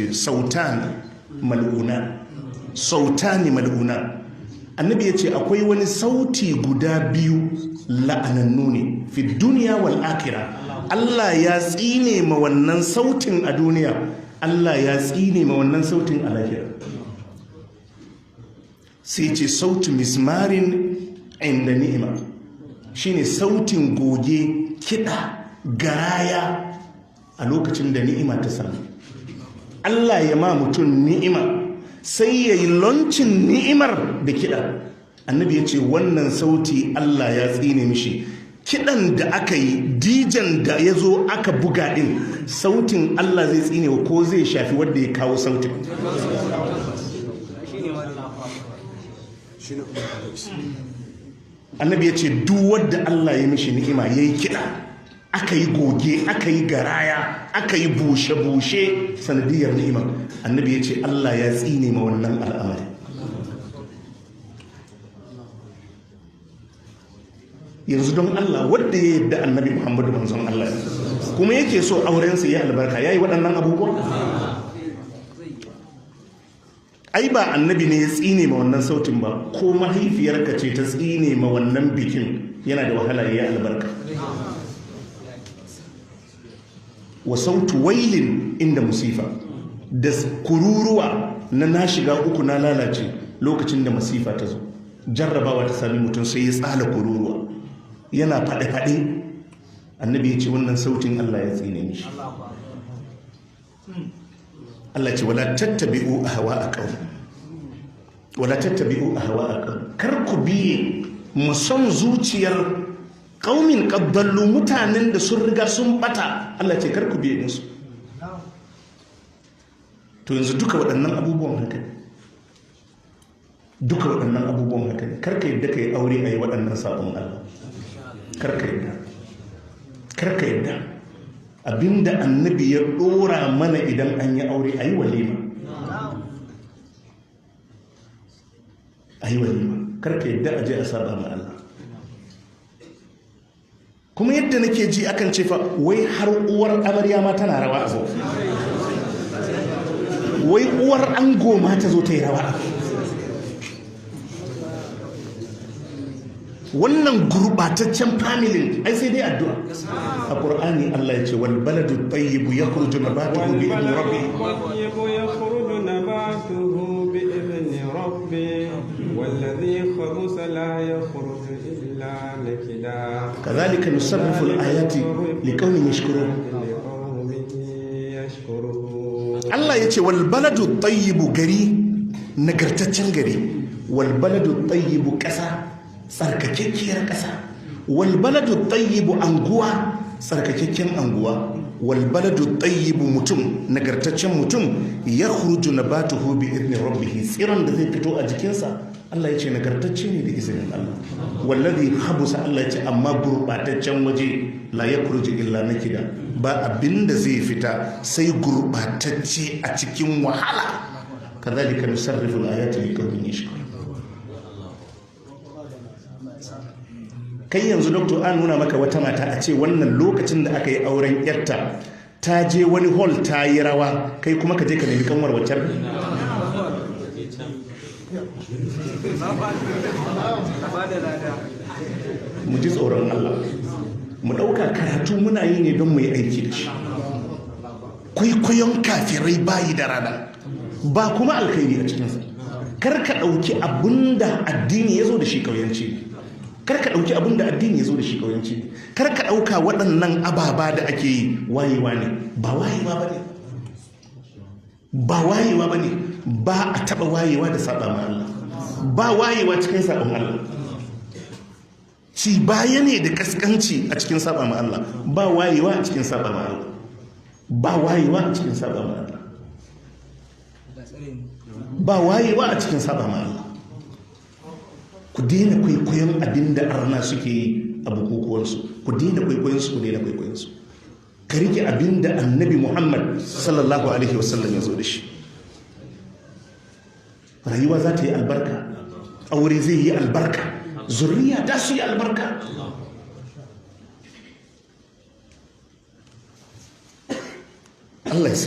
ce sautani mal'una. Annabi ya ce akwai wani sauti guda biyu la'anannu ne fi duniya wal akhirah. Allah ya tsine ma wannan sautin a duniya, Allah ya tsine ma wannan sautin a lahira. Sai ce sautu mismarin inda ni'ima, shine sautin goge, kiɗa, garaya a lokacin da ni'ima ta samu. Allah ya ma mutum ni'ima sai ya yi launcin ni'imar da kiɗa. Annabi ya ce wannan sauti Allah ya tsine mishi. Kiɗan da aka yi, dijan da ya zo aka buga ɗin, sautin Allah zai tsine wa ko zai shafi wadda ya kawo sautin. Annabi ya ce duk wadda Allah ya mishi ni'ima ya yi kiɗa, aka yi goge, aka yi garaya, aka yi bushe-bushe sanadiyar ni'ima, annabi ya ce Allah ya tsine ma wannan al'amari. Yanzu don Allah wadda ya yadda annabi Muhammadu manzon Allah kuma yake so aurensa ya albarka, ya yi waɗannan abubuwa? Ai ba annabi ne ya tsine ma wannan sautin ba, ko mahaifiyarka ce ta tsine ma wannan bikin, yana da wahala ya yi albarka. Wa sautu wailin inda musifa, da kururuwa na shiga uku na lalace lokacin da masifa ta zo, jarrabawa ta sami mutum sai ya tsala kururuwa yana faɗe-faɗe. Annabi ya ce wannan sautin Allah ya tsine mishi. Allah ce wala tattabi'u ahwa'a qawm, kar ku biye musan zuciyar qaumin qaddallu, mutanen da sun riga sun bata. Allah ce kar ku biye din su. To yanzu duka waɗannan abubuwan haka ne, kar ka yadda kai aure ayi waɗannan sabon Allah, kar ka yadda abinda annabi ya dora mana idan an yi aure ayi walima, kar ka yadda aje a saba ma Allah. Kuma yadda nake ji akan ce fa wai har uwar amarya ma tana rawa a zo, wai uwar ango ma ta zo ta yi rawa. Wannan gurbataccen familin ai sai dai addu'a. A Qur'ani Allah ya ce wal baladu tayyibu yakhruju nabatuhu bi idni rabbih والذي خبث لا يخرج إلا نكدا كذلك نصرف الآيات لقوم يشكرون. Allah ya ce wal baladu tayyibu gari, nagartaccen gari, wal baladu tayyibu ƙasa, tsarkakekkiyar ƙasa, wal baladu tayyibu anguwa, tsarkakekken anguwa, wal baladu tayyibu mutum, nagartaccen mutum, yakhruju nabatuhu bi idni rabbih, tsiron da zai fito a jikinsa Allah ya ce nagartacce ne da izinin Allah. Wallazi khabusa, Allah ya ce amma gurbataccen waje la yakhruju illa nakida, ba abinda zai fita sai gurbatacce a cikin wahala. Kadhalika nusarrifu al-ayati liqawmin yashkurun. Kai yanzu doctor an nuna maka wata mata a ce wannan lokacin da aka yi auren yarta ta je wani hall ta yi rawa, kai kuma ka je ka nemi kanwar wacce. Mu ji tsoron Allah, mu ɗauka karatu muna yi ne don mu yi aiki da shi. Kwaikwayon kafirai bayi da rana, ba kuma alkhairi a cikinsa. Kar ka ɗauki abin da addini ya zo da shi ƙauyanci, kar ka ɗauki abin da addini ya zo da shi ƙauyanci, kar ka ɗauka waɗannan ababa da ake yi wayewa ne, ba wayewa ba ne, ba wayewa ba ne, ba a taɓa wayewa da saɓa ma Allah, ba wayewa cikin saɓon Allah, ci baya ne da kaskanci a cikin saɓa ma Allah, ba wayewa a cikin saɓa ma Allah, ba wayewa a cikin saɓa ma Allah, ba wayewa a cikin saɓa ma Allah. Ku daina kwaikwayon abin da arna suke yi a bukukuwarsu, ku daina kwaikwayonsu, ku daina kwaikwayonsu. Ka rike abin da annabi Muhammad sallallahu alaihi wasallam ya zo da shi. Rayuwa za ta yi albarka, aure zai yi albarka, zuriya ta su yi albarka. Allah ya